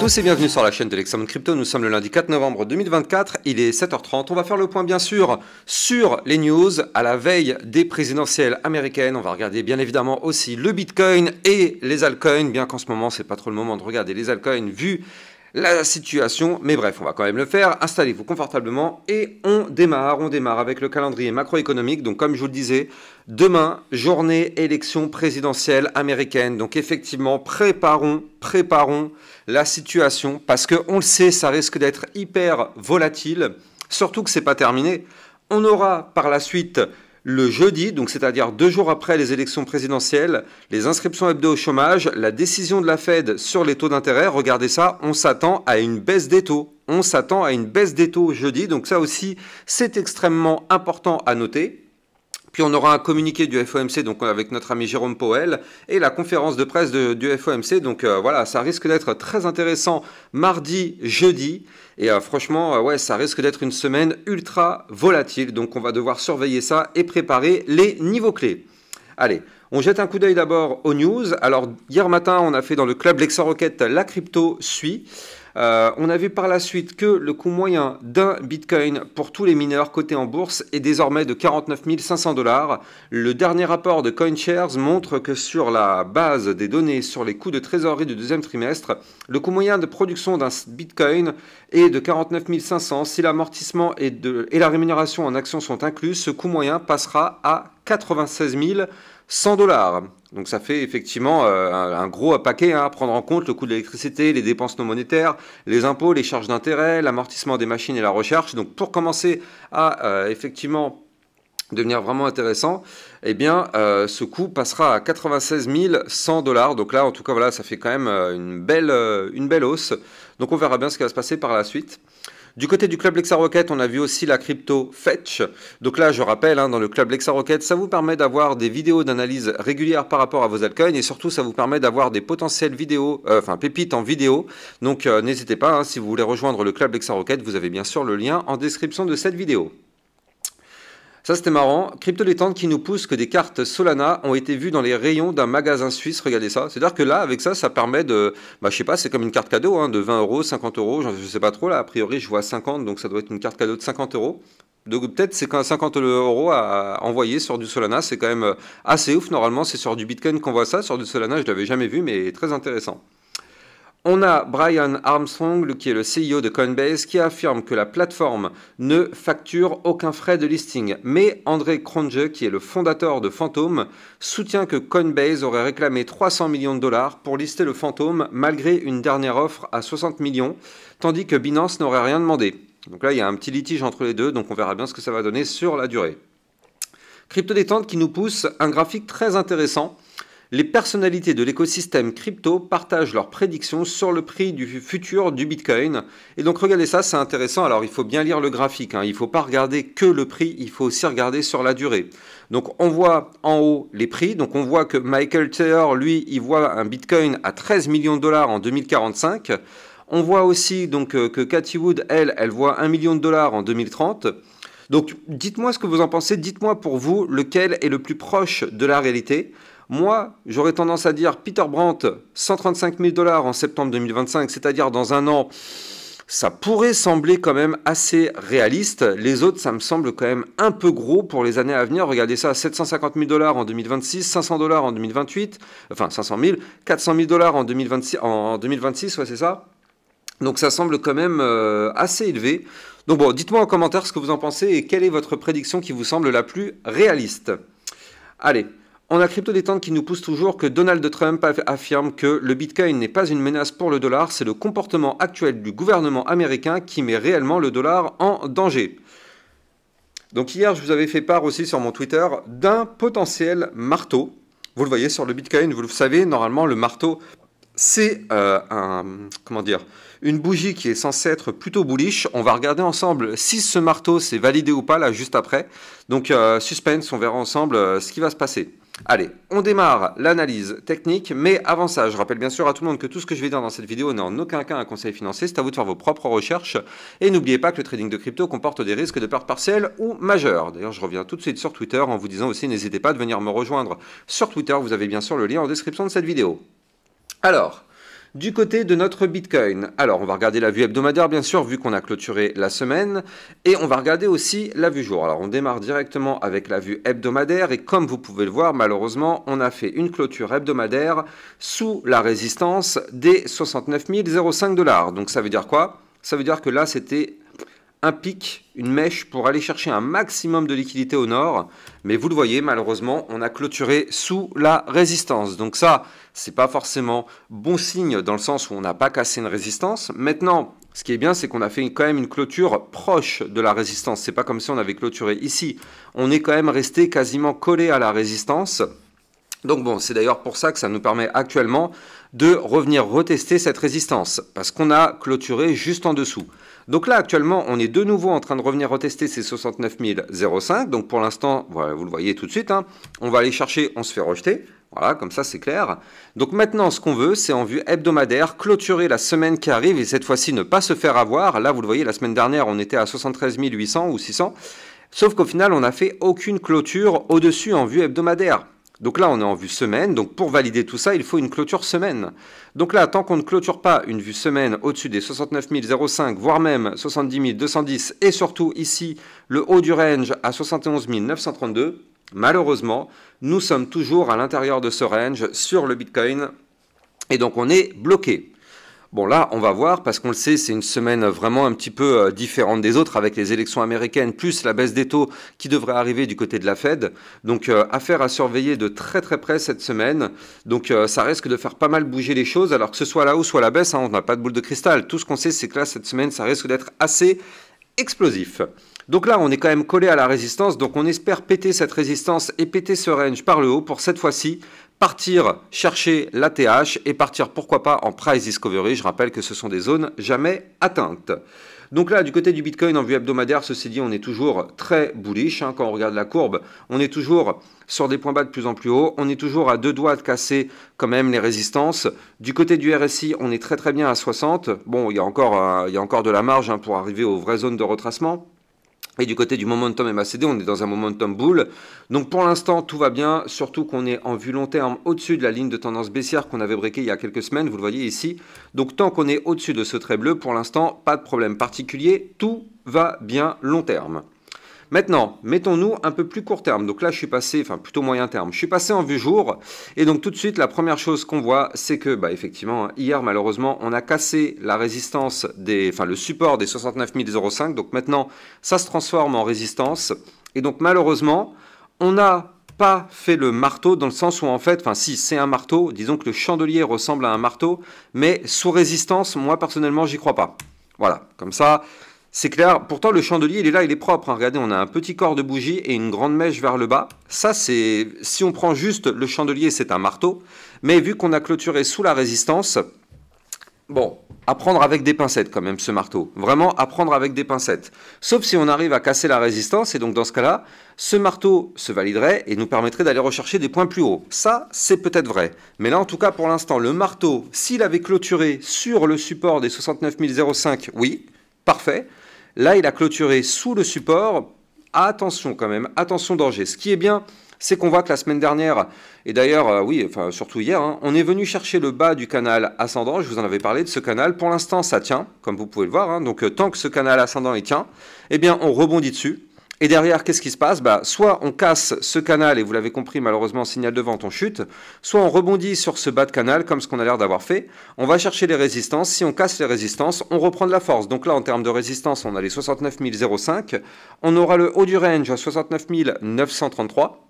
tous et bienvenue sur la chaîne de l'Examen Crypto. Nous sommes le lundi 4 novembre 2024, il est 7h30. On va faire le point bien sûr sur les news à la veille des présidentielles américaines. On va regarder bien évidemment aussi le Bitcoin et les altcoins, bien qu'en ce moment c'est pas trop le moment de regarder les altcoins vu la situation, mais bref, on va quand même le faire. Installez-vous confortablement et on démarre avec le calendrier macroéconomique. Donc comme je vous le disais, demain, journée élection présidentielle américaine. Donc effectivement, préparons la situation parce que on le sait, ça risque d'être hyper volatile, surtout que c'est pas terminé. On aura par la suite le jeudi, donc c'est-à-dire 2 jours après les élections présidentielles, les inscriptions hebdo au chômage, la décision de la Fed sur les taux d'intérêt. Regardez ça, on s'attend à une baisse des taux. On s'attend à une baisse des taux jeudi, donc ça aussi, c'est extrêmement important à noter. Puis on aura un communiqué du FOMC, donc avec notre ami Jérôme Powell, et la conférence de presse du FOMC. Donc voilà, ça risque d'être très intéressant mardi, jeudi. Et franchement, ouais, ça risque d'être une semaine ultra volatile. Donc on va devoir surveiller ça et préparer les niveaux clés. Allez, on jette un coup d'œil d'abord aux news. Alors hier matin, on a fait dans le club LexaRocket la crypto suit. On a vu par la suite que le coût moyen d'un Bitcoin pour tous les mineurs cotés en bourse est désormais de 49 500 $. Le dernier rapport de CoinShares montre que sur la base des données sur les coûts de trésorerie du deuxième trimestre, le coût moyen de production d'un Bitcoin est de 49 500. Si l'amortissement et la rémunération en actions sont inclus, ce coût moyen passera à 96 100 $. Donc ça fait effectivement un gros paquet à prendre en compte, le coût de l'électricité, les dépenses non monétaires, les impôts, les charges d'intérêt, l'amortissement des machines et la recherche. Donc pour commencer à effectivement devenir vraiment intéressant, eh bien ce coût passera à 96 100 $. Donc là en tout cas voilà, ça fait quand même une belle hausse. Donc on verra bien ce qui va se passer par la suite. Du côté du club LexaRocket, on a vu aussi la crypto Fetch. Donc là, je rappelle, dans le club LexaRocket, ça vous permet d'avoir des vidéos d'analyse régulières par rapport à vos altcoins et surtout, ça vous permet d'avoir des potentielles vidéos, pépites en vidéo. Donc n'hésitez pas, si vous voulez rejoindre le club LexaRocket, vous avez bien sûr le lien en description de cette vidéo. Ça c'était marrant, Crypto Détente qui nous pousse que des cartes Solana ont été vues dans les rayons d'un magasin suisse, regardez ça. C'est-à-dire que là, avec ça, ça permet de, je sais pas, c'est comme une carte cadeau de 20 €, 50 €, je sais pas trop, là, a priori je vois 50, donc ça doit être une carte cadeau de 50 €. Donc peut-être c'est quand 50 € à envoyer sur du Solana, c'est quand même assez ouf, normalement c'est sur du Bitcoin qu'on voit ça, sur du Solana je l'avais jamais vu, mais très intéressant. On a Brian Armstrong, qui est le CEO de Coinbase, qui affirme que la plateforme ne facture aucun frais de listing. Mais André Cronje, qui est le fondateur de Phantom, soutient que Coinbase aurait réclamé 300 millions de dollars pour lister le Phantom, malgré une dernière offre à 60 millions, tandis que Binance n'aurait rien demandé. Donc là, il y a un petit litige entre les deux, donc on verra bien ce que ça va donner sur la durée. Crypto Détente qui nous pousse un graphique très intéressant. Les personnalités de l'écosystème crypto partagent leurs prédictions sur le prix du futur du Bitcoin. Et donc regardez ça, c'est intéressant. Alors il faut bien lire le graphique, il ne faut pas regarder que le prix, il faut aussi regarder sur la durée. Donc on voit en haut les prix, donc on voit que Michael Thaler, lui, il voit un Bitcoin à 13 millions de dollars en 2045. On voit aussi donc, que Cathie Wood, elle voit 1 million de dollars en 2030. Donc dites-moi ce que vous en pensez, dites-moi pour vous lequel est le plus proche de la réalité. Moi, j'aurais tendance à dire Peter Brandt, 135 000 $ en septembre 2025, c'est-à-dire dans un an, ça pourrait sembler quand même assez réaliste. Les autres, ça me semble quand même un peu gros pour les années à venir. Regardez ça, 750 000 $ en 2026, 500 $ en 2028, enfin 500 000, 400 000 $ en 2026, ouais c'est ça. Donc ça semble quand même assez élevé. Donc bon, dites-moi en commentaire ce que vous en pensez et quelle est votre prédiction qui vous semble la plus réaliste. Allez. On a Crypto Détente qui nous pousse toujours que Donald Trump affirme que le Bitcoin n'est pas une menace pour le dollar, c'est le comportement actuel du gouvernement américain qui met réellement le dollar en danger. Donc hier, je vous avais fait part aussi sur mon Twitter d'un potentiel marteau. Vous le voyez sur le Bitcoin, vous le savez, normalement le marteau, c'est une bougie qui est censée être plutôt bullish. On va regarder ensemble si ce marteau c'est validé ou pas là juste après. Donc suspense, on verra ensemble ce qui va se passer. Allez, on démarre l'analyse technique, mais avant ça, je rappelle bien sûr à tout le monde que tout ce que je vais dire dans cette vidéo n'est en aucun cas un conseil financier, c'est à vous de faire vos propres recherches, et n'oubliez pas que le trading de crypto comporte des risques de perte partielle ou majeure. D'ailleurs, je reviens tout de suite sur Twitter en vous disant aussi, n'hésitez pas à venir me rejoindre sur Twitter, vous avez bien sûr le lien en description de cette vidéo. Alors, Du côté de notre Bitcoin, alors on va regarder la vue hebdomadaire bien sûr, vu qu'on a clôturé la semaine, et on va regarder aussi la vue jour. Alors on démarre directement avec la vue hebdomadaire, et comme vous pouvez le voir, malheureusement, on a fait une clôture hebdomadaire sous la résistance des 69 005 $. Donc ça veut dire quoi? Ça veut dire que là, c'était un pic, une mèche pour aller chercher un maximum de liquidité au nord. Mais vous le voyez, malheureusement, on a clôturé sous la résistance. Donc ça, c'est pas forcément bon signe dans le sens où on n'a pas cassé une résistance. Maintenant, ce qui est bien, c'est qu'on a fait quand même une clôture proche de la résistance. C'est pas comme si on avait clôturé ici. On est quand même resté quasiment collé à la résistance. Donc bon, c'est d'ailleurs pour ça que ça nous permet actuellement de revenir retester cette résistance, parce qu'on a clôturé juste en dessous. Donc là, actuellement, on est de nouveau en train de revenir retester ces 69 005. Donc pour l'instant, voilà, vous le voyez tout de suite, hein, on va aller chercher, on se fait rejeter. Voilà, comme ça c'est clair. Donc maintenant, ce qu'on veut, c'est en vue hebdomadaire, clôturer la semaine qui arrive et cette fois-ci ne pas se faire avoir. Là, vous le voyez, la semaine dernière, on était à 73 800 ou 600. Sauf qu'au final, on n'a fait aucune clôture au-dessus en vue hebdomadaire. Donc là, on est en vue semaine. Donc pour valider tout ça, il faut une clôture semaine. Donc là, tant qu'on ne clôture pas une vue semaine au-dessus des 69 005, voire même 70 210, et surtout ici, le haut du range à 71 932, malheureusement, nous sommes toujours à l'intérieur de ce range sur le Bitcoin. Et donc on est bloqué. Bon là, on va voir, parce qu'on le sait, c'est une semaine vraiment un petit peu différente des autres, avec les élections américaines, plus la baisse des taux qui devrait arriver du côté de la Fed. Donc affaire à surveiller de très très près cette semaine. Donc ça risque de faire pas mal bouger les choses, alors que ce soit la hausse ou la baisse, hein, on n'a pas de boule de cristal. Tout ce qu'on sait, c'est que là, cette semaine, ça risque d'être assez explosif. Donc là, on est quand même collé à la résistance, donc on espère péter cette résistance et péter ce range par le haut pour cette fois-ci partir chercher l'ATH et partir pourquoi pas en price discovery. Je rappelle que ce sont des zones jamais atteintes. Donc là, du côté du Bitcoin en vue hebdomadaire, ceci dit, on est toujours très bullish. Hein, quand on regarde la courbe, on est toujours sur des points bas de plus en plus haut. On est toujours à 2 doigts de casser quand même les résistances. Du côté du RSI, on est très très bien à 60. Bon, il y a encore de la marge hein, pour arriver aux vraies zones de retracement. Et du côté du momentum MACD, on est dans un momentum bull. Donc pour l'instant, tout va bien, surtout qu'on est en vue long terme au-dessus de la ligne de tendance baissière qu'on avait breaké il y a quelques semaines, vous le voyez ici. Donc tant qu'on est au-dessus de ce trait bleu, pour l'instant, pas de problème particulier, tout va bien long terme. Maintenant, mettons-nous un peu plus court terme. Donc là, je suis passé, enfin plutôt moyen terme, je suis passé en vue jour. Et donc tout de suite, la première chose qu'on voit, c'est que, effectivement, hier, malheureusement, on a cassé la résistance le support des 69 005. Donc maintenant, ça se transforme en résistance. Et donc malheureusement, on n'a pas fait le marteau dans le sens où en fait, si c'est un marteau, disons que le chandelier ressemble à un marteau, mais sous résistance, moi personnellement, j'y crois pas. Voilà, comme ça. C'est clair, pourtant le chandelier il est là, il est propre, hein. Regardez, on a un petit corps de bougie et une grande mèche vers le bas. Ça c'est, si on prend juste le chandelier c'est un marteau, mais vu qu'on a clôturé sous la résistance, bon, à prendre avec des pincettes quand même ce marteau, vraiment à prendre avec des pincettes. Sauf si on arrive à casser la résistance et donc dans ce cas-là, ce marteau se validerait et nous permettrait d'aller rechercher des points plus hauts. Ça c'est peut-être vrai, mais là en tout cas pour l'instant le marteau, s'il avait clôturé sur le support des 69 005, oui, parfait. Là, il a clôturé sous le support. Attention quand même, attention danger. Ce qui est bien, c'est qu'on voit que la semaine dernière, et d'ailleurs, surtout hier, hein, on est venu chercher le bas du canal ascendant. Je vous en avais parlé de ce canal. Pour l'instant, ça tient, comme vous pouvez le voir. Hein. Donc, tant que ce canal ascendant il tient, eh bien, on rebondit dessus. Et derrière, qu'est-ce qui se passe? Soit on casse ce canal, et vous l'avez compris, malheureusement, signal de vente, on chute. Soit on rebondit sur ce bas de canal, comme ce qu'on a l'air d'avoir fait. On va chercher les résistances. Si on casse les résistances, on reprend de la force. Donc là, en termes de résistance, on a les 69 005. On aura le haut du range à 69 933.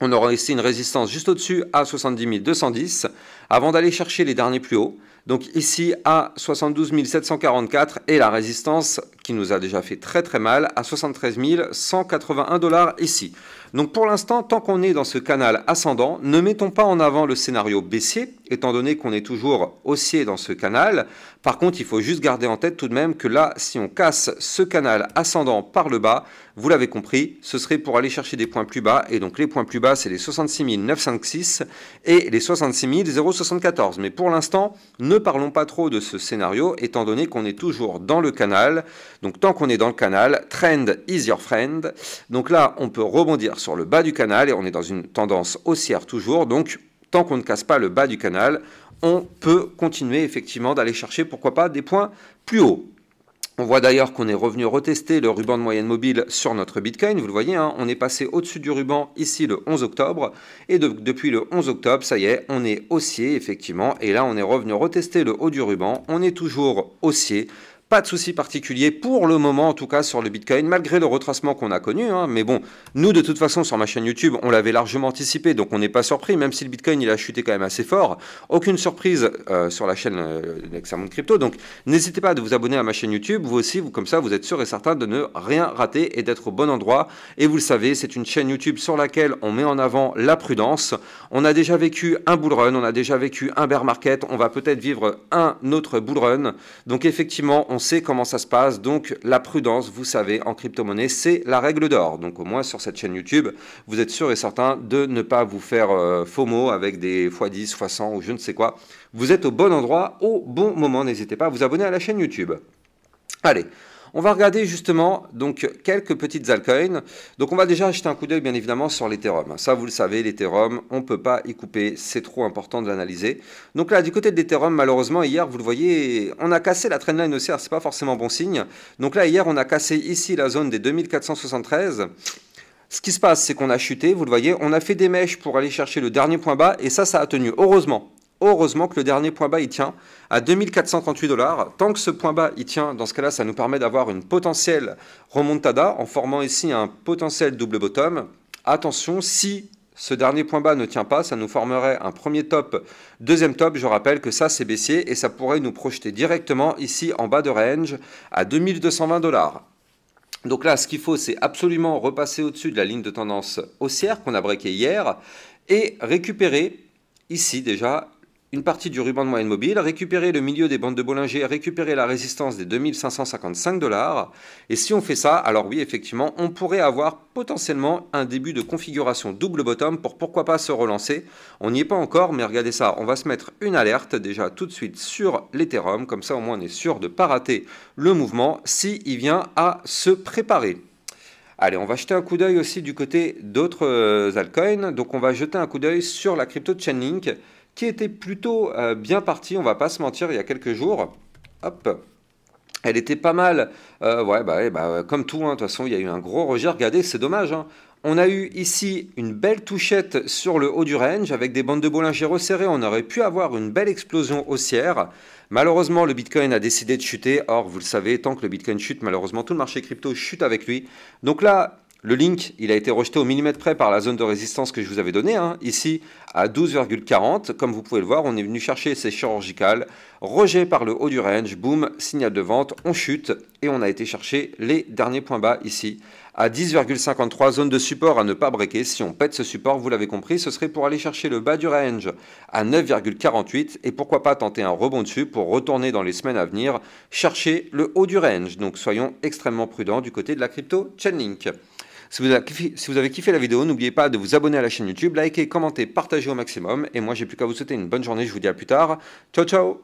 On aura ici une résistance juste au-dessus à 70 210, avant d'aller chercher les derniers plus hauts. Donc ici à 72 744 et la résistance qui nous a déjà fait très très mal à 73 181 $ ici. Donc pour l'instant, tant qu'on est dans ce canal ascendant, ne mettons pas en avant le scénario baissier, étant donné qu'on est toujours haussier dans ce canal. Par contre, il faut juste garder en tête tout de même que là, si on casse ce canal ascendant par le bas, vous l'avez compris, ce serait pour aller chercher des points plus bas. Et donc les points plus bas, c'est les 66 956 et les 66 074. Mais pour l'instant, ne parlons pas trop de ce scénario, étant donné qu'on est toujours dans le canal. Donc tant qu'on est dans le canal, trend is your friend. Donc là, on peut rebondir sur le bas du canal et on est dans une tendance haussière toujours. Donc tant qu'on ne casse pas le bas du canal, on peut continuer effectivement d'aller chercher, pourquoi pas, des points plus hauts. On voit d'ailleurs qu'on est revenu retester le ruban de moyenne mobile sur notre Bitcoin. Vous le voyez, hein, on est passé au-dessus du ruban ici le 11 octobre. Et depuis le 11 octobre, ça y est, on est haussier effectivement. Et là, on est revenu retester le haut du ruban. On est toujours haussier. Pas de souci particulier pour le moment, en tout cas sur le Bitcoin, malgré le retracement qu'on a connu. Hein. Mais bon, nous de toute façon sur ma chaîne YouTube, on l'avait largement anticipé, donc on n'est pas surpris, même si le Bitcoin il a chuté quand même assez fort. Aucune surprise sur la chaîne Nexamount Crypto. Donc n'hésitez pas à vous abonner à ma chaîne YouTube, vous aussi, comme ça vous êtes sûr et certain de ne rien rater et d'être au bon endroit. Et vous le savez, c'est une chaîne YouTube sur laquelle on met en avant la prudence. On a déjà vécu un bull run, on a déjà vécu un bear market, on va peut-être vivre un autre bull run. Donc effectivement, on sait comment ça se passe, donc la prudence, vous savez, en crypto-monnaie, c'est la règle d'or. Donc au moins sur cette chaîne YouTube, vous êtes sûr et certain de ne pas vous faire FOMO avec des x10, x100 ou je ne sais quoi. Vous êtes au bon endroit, au bon moment. N'hésitez pas à vous abonner à la chaîne YouTube. Allez, on va regarder justement donc quelques petites altcoins. Donc on va déjà jeter un coup d'œil bien évidemment sur l'Ethereum. Ça vous le savez, l'Ethereum, on ne peut pas y couper, c'est trop important de l'analyser. Donc là du côté de l'Ethereum, malheureusement hier vous le voyez, on a cassé la trendline haussière, c'est pas forcément bon signe. Donc là hier on a cassé ici la zone des 2473. Ce qui se passe c'est qu'on a chuté, vous le voyez, on a fait des mèches pour aller chercher le dernier point bas et ça a tenu, heureusement. Heureusement que le dernier point bas il tient à 2438 $. Tant que ce point bas il tient, dans ce cas-là, ça nous permet d'avoir une potentielle remontada en formant ici un potentiel double bottom. Attention, si ce dernier point bas ne tient pas, ça nous formerait un premier top, deuxième top. Je rappelle que ça c'est baissier et ça pourrait nous projeter directement ici en bas de range à 2220 $. Donc là, ce qu'il faut, c'est absolument repasser au-dessus de la ligne de tendance haussière qu'on a breaké hier et récupérer ici déjà une partie du ruban de moyenne mobile, récupérer le milieu des bandes de Bollinger, récupérer la résistance des 2555 $. Et si on fait ça, alors oui, effectivement, on pourrait avoir potentiellement un début de configuration double bottom pour pourquoi pas se relancer. On n'y est pas encore, mais regardez ça, on va se mettre une alerte déjà tout de suite sur l'Ethereum, comme ça au moins on est sûr de ne pas rater le mouvement s'il vient à se préparer. Allez, on va jeter un coup d'œil aussi du côté d'autres altcoins. Donc on va jeter un coup d'œil sur la crypto Chainlink, qui était plutôt bien partie, on va pas se mentir, il y a quelques jours. Hop, elle était pas mal, comme tout, hein, de toute façon, il y a eu un gros rejet. Regardez, c'est dommage, hein. On a eu ici une belle touchette sur le haut du range avec des bandes de Bollinger resserrées. On aurait pu avoir une belle explosion haussière. Malheureusement, le Bitcoin a décidé de chuter. Or, vous le savez, tant que le Bitcoin chute, malheureusement, tout le marché crypto chute avec lui. Donc là, le link, il a été rejeté au millimètre près par la zone de résistance que je vous avais donnée, hein, ici à 12,40. Comme vous pouvez le voir, on est venu chercher ces chirurgicales, rejet par le haut du range, boum, signal de vente, on chute et on a été chercher les derniers points bas ici à 10,53, zone de support à ne pas breaker. Si on pète ce support, vous l'avez compris, ce serait pour aller chercher le bas du range à 9,48 et pourquoi pas tenter un rebond dessus pour retourner dans les semaines à venir, chercher le haut du range. Donc soyons extrêmement prudents du côté de la crypto Chainlink. Si vous avez kiffé la vidéo, n'oubliez pas de vous abonner à la chaîne YouTube, liker, commenter, partager au maximum. Et moi, j'ai plus qu'à vous souhaiter une bonne journée. Je vous dis à plus tard. Ciao, ciao!